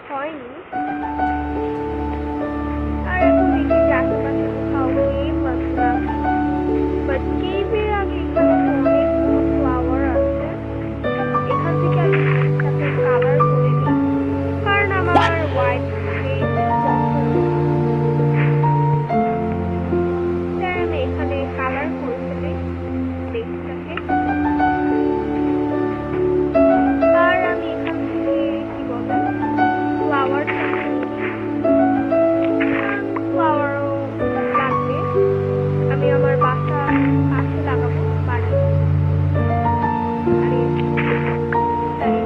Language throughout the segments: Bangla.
হয়নি। আর এখন দেখি যে আশেপাশে কোথাও কেভ আছে নাকি, বাট কেভের আগে এখানে তো অনেকগুলো ফ্লাওয়ার আছে। এখান থেকে আমি সাথে কালার করে নিই, কারণ আমার হোয়াইট প্লেট পছন্দ। তাই আমি এখানে কালার করে ফেলি প্লেটটাকে। আর আমি এখান থেকে কি বলে ফ্লাওয়ারটা ফ্লাওয়ারও লাগবে। আমি আমার বাসা পাশে লাগাবো বাড়ি। আরে তাই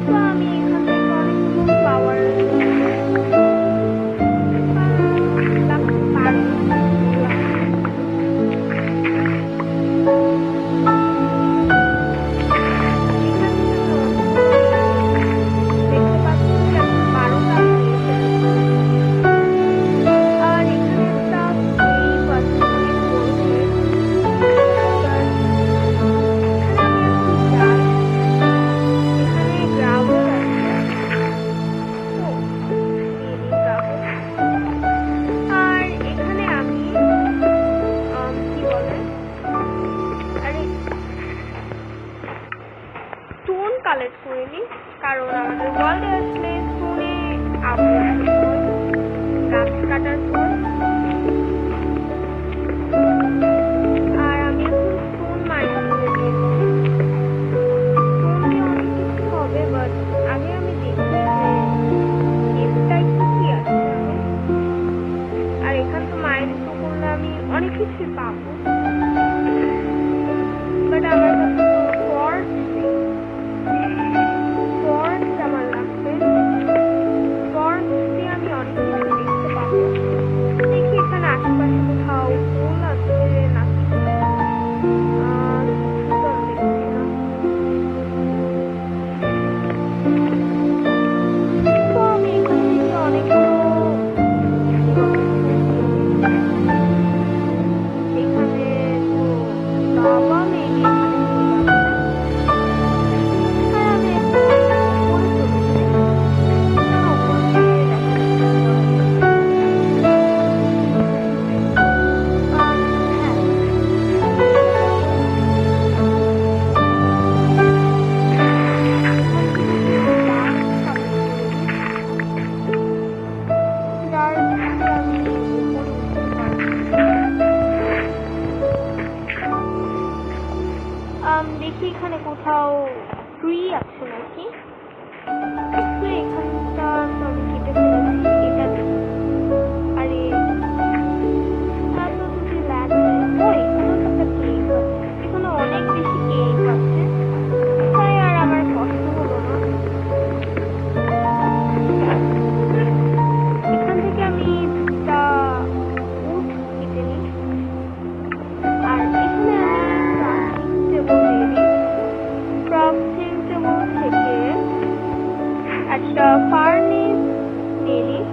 তো আমি এখান থেকে অনেকগুলো ফ্লাওয়ার লাগতে পারে। দেখতে পাচ্ছি যে এখন 12টা আমি নিয়ে ফেলেছি। আর এখানে একটা কেভ আছে অনেক বড় কেভ। এখানে আমি এখন যাই। এখানে গ্রাভেল আছে। ও নিয়ে নিই গ্রাভেল। আর এখানে আমি কি বলে আরে স্টোন কালেক্ট করে নিই, কারণ আমাদের ওয়ার্ল্ডে আসলে স্টোনে আপগ্রেড করতে হয় গাছ কাটার পর। আর আমি এখন স্টোন মাইন করে নিয়েছি। স্টোন দিয়ে অনেক কিছু হবে, বাট আগে আমি দেখি যে কেভটায় কি কি আছে আমি। আর এখানে তো মাইন তো করলে আমি অনেক কিছুই পাবো, বাট আমার কাছে তো টর্চ নেই। টর্চ আমার লাগবে। টর্চ দিয়ে আমি অনেক কিছু দেখতে পাবো। দেখি এখানে আশেপাশে কোথাও ফুল আছে নাকি। তো দেখছি না। তো আমি এখান থেকে অনেকগুলো এখানে তো বাবা মেবি এখানে ফুল আছে। হ্যাঁ আমি এখন উপরে চলেছি, কারণ উপর দিয়ে দেখা যাচ্ছে হ্যাঁ এখান থেকে কিছু ডার্ক কালেক্ট করে নিই, ডার্ক দিয়ে আমি উপরে উঠতে পারবো। দেখি এখানে কোথাও ট্রি আছে নাকি। তো এখানটা তো আমি কেটে ফেলেছি, এটা দেখি। আরে এত যদি লাগবে। ও এখানেও তো একটা কেভ আছে, এখানে অনেক বেশি কেভ আছে, তাই আর আমার কষ্ট হলো না। এখান থেকে আমি দুটা উড কেটে নিই। আর এখানে আমি ক্রাফটিং টেবল দিয়ে দিই। ক্রাফটিং টেবল থেকে একটা ফার্নেস নিয়ে নিই।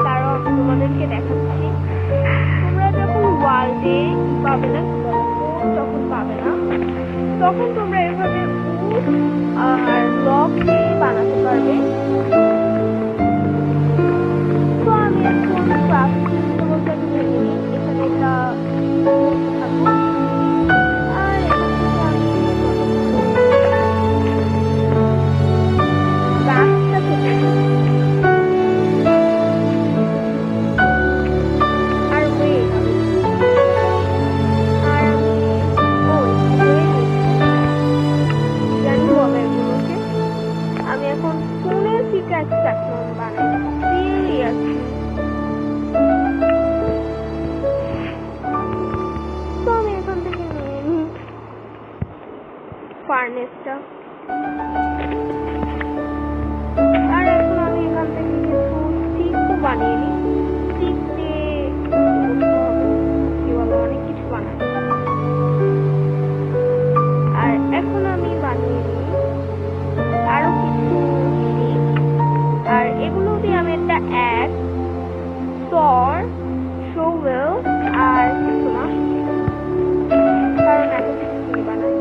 তারও আমি তোমাদেরকে দেখাচ্ছি। তোমরা যখন ওয়ার্ল্ডে পাবে না, কি বলে কোড যখন পাবে না, তখন তোমরা এভাবে উড আর ব্লক দিয়ে বানাতে পারবে। তো আমি এখন ক্রাফটিং টেবলটাকে ভেঙে নিই। এখানে একটা উড থাকুক। আর এখান থেকে আমি গাছটা কেটে নিই। আর ওয়েট আর আমি জানি বলে এগুলোকে। আমি এখন স্টোনের পিকাক্সটা এখন বানাই। সিরিয়াসলি তো আমি এখান থেকে নিয়ে নিই ফার্নেসটা। আর এখন আমি এখান থেকে কিছু স্টিকও বানিয়ে নিই। স্টিক দিয়ে করতে হবে, কি বলে অনেক কিছু বানাই। আর এখন আমি বানিয়ে নিই আরো কিছু স্টিক। আর এগুলো দিয়ে আমি একটা অ্যাক্স, sword, shovel আর কিছু না, কারণ এত কিছু বানাই।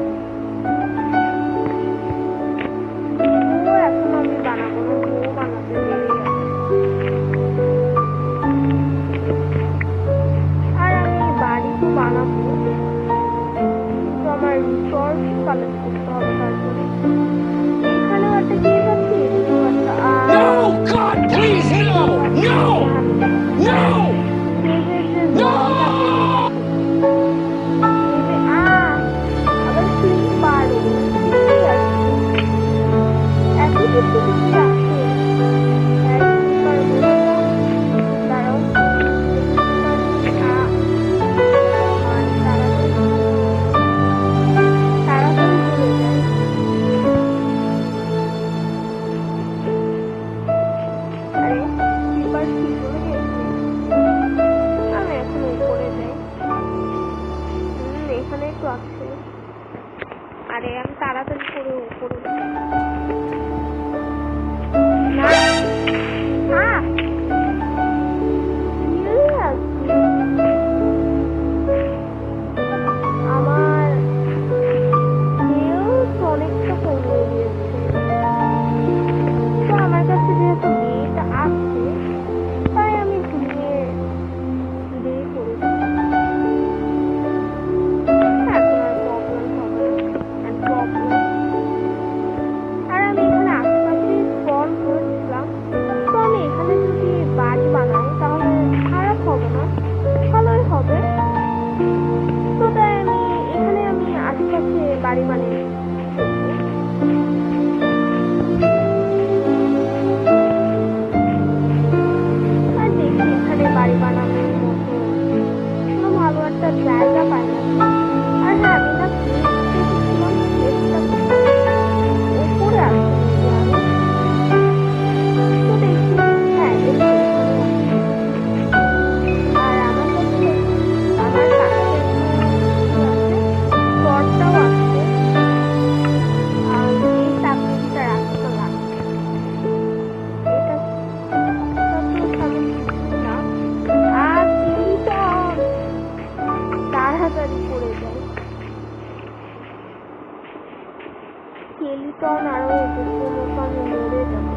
স্কেলিটন আরো কোনো তো আমি মরে যাবো।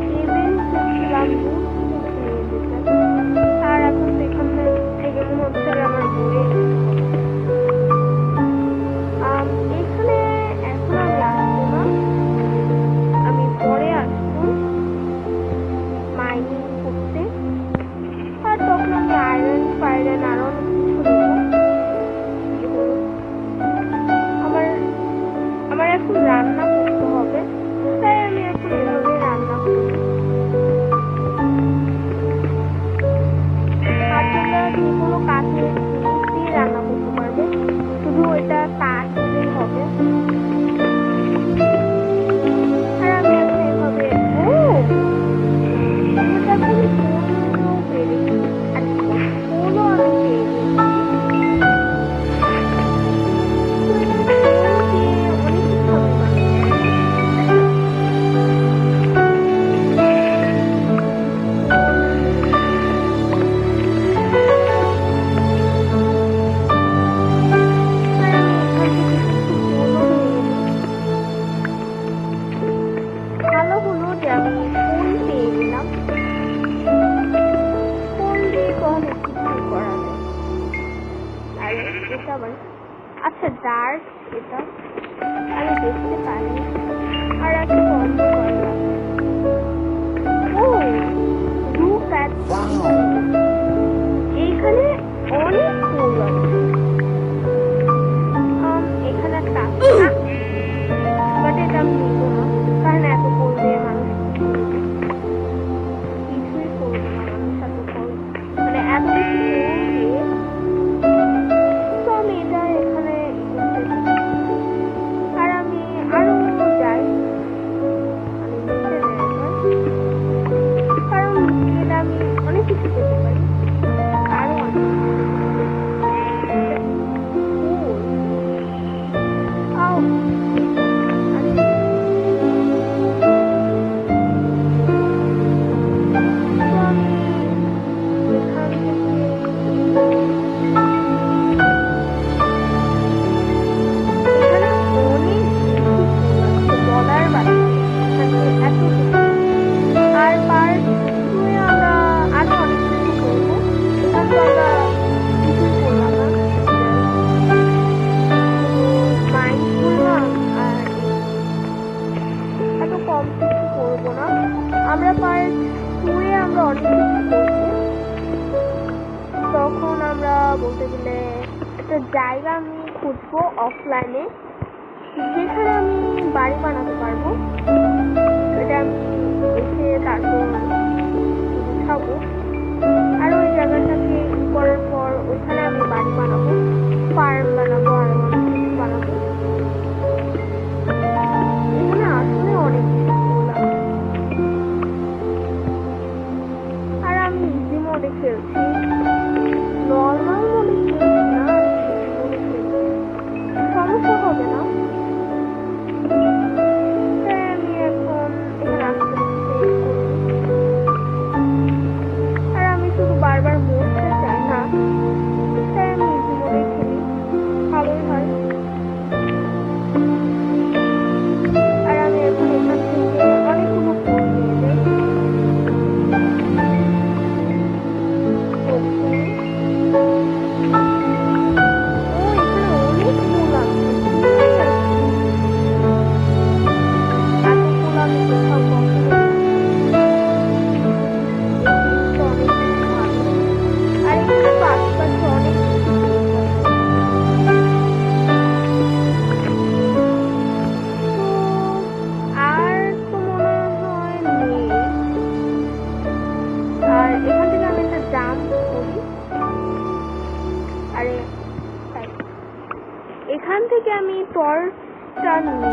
টেবিল ছিলাম বুট নিয়ে যেতাম, আর এখন তো এখানে থেকে মনে হচ্ছে যে আমার ঘুরে এখানে এখন আমি আসবো না, আমি পরে আসবো মাইনিং করতে, আর তখন আমি আয়রন ফাইরন আরো অনেক কিছু নেবো। আমার এখন রান্না করতে হবে, তাই আমি এখন এভাবে রান্না করি। আর তোমরা যে কোনো কাঠের জিনিস দিয়ে রান্না করতে পারবে, শুধু এটা তার দিলেই হবে। আর আমি এখন এভাবে আচ্ছা ডার্ক এটা আমি দেখতে পারি, আর একটা বন্ধ করলাম। ও লুক এট এইখানে অনেক ফুল আছে, এখানে একটা বাট এটা আমি নিব না, কারণ এত ফুল দিয়ে মানুষ কিছুই করবে না, মানুষ এত ফুল মানে এত বেশি ফুল দিয়ে। আর আমি আরো যাই, আমি নিচে যাই, কারণ নিচে আমি অনেক কিছু পেতে পারি, আরো অনেক আমরা পার্ট 2 এ আমরা অনেক কিছু করবো। তখন আমরা বলতে গেলে একটা জায়গা আমি খুঁজবো অফলাইনে, যেখানে আমি বাড়ি বানাতে পারবো। এটা আমি এসে তারপর উঠাবো, আর ওই জায়গাটাকে করার পর ওইখানে আমি বাড়ি বানাবো, ফার্ম বানাবো, আর অনেক কিছু বানাবো। এখানে আসলে অনেক কিছু করলাম, আর আমি ইজি মোডে খেলছি, নর্মাল মোডে খেলছি না, সমস্যা হবে না। তাই আমি এখন এখানে আসতে আর আমি শুধু বারবার মরতে চাই না, তাই আমি ইজি মোডে খেলি, ভালোই হয়। আর আমি এখন এখান থেকে অনেকগুলো ফুল নিয়ে যাই। এখান থেকে আমি টর্চটা নিয়ে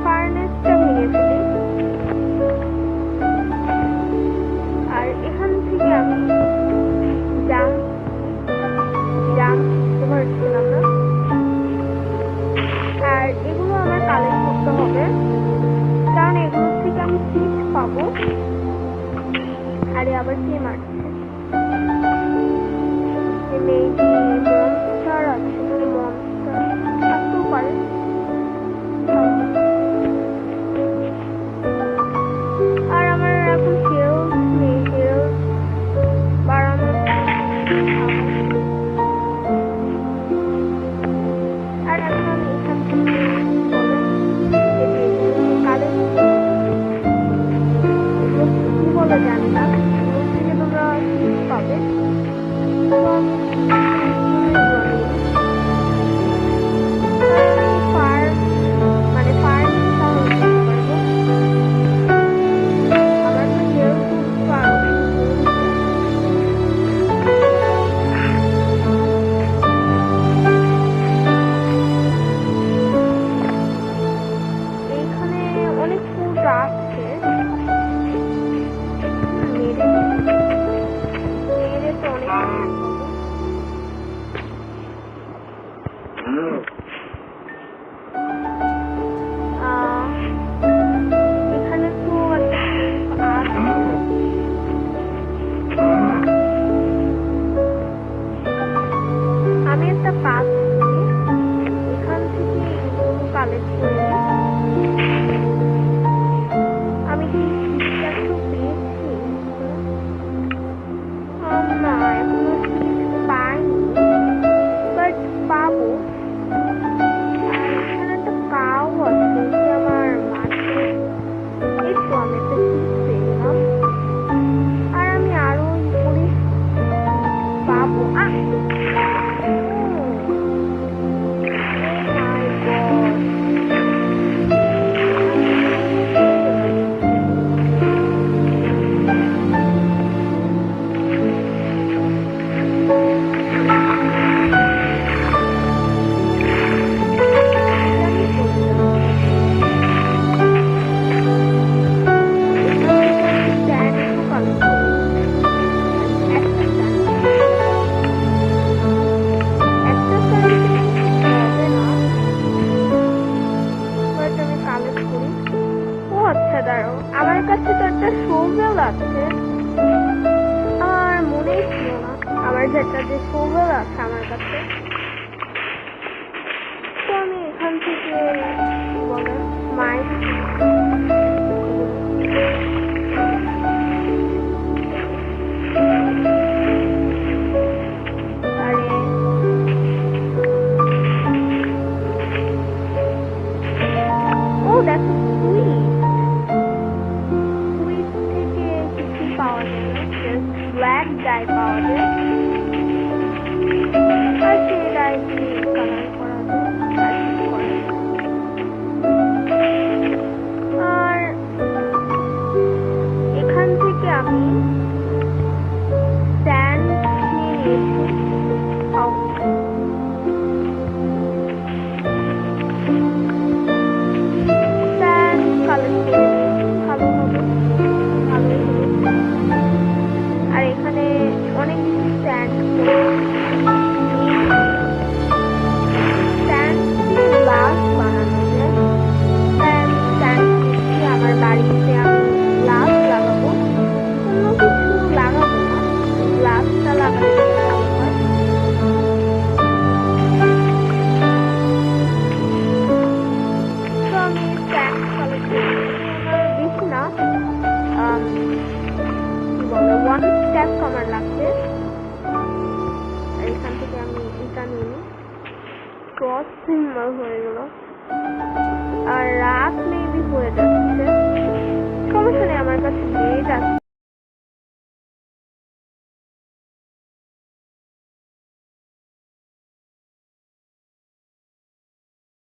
ফার্নেসটা ভেঙে ফেলি, আর এখান থেকে আমি জাম্প ছিলাম না, আর এগুলো আমার কালেক্ট করতে হবে, কারণ এগুলো থেকে আমি সিট পাবো। আরে আবার কে মারছে? মেবি মনস্টার আছে, মনস্টার থাকতেও পারে। থেকে কি বলে মাইক ও দেখো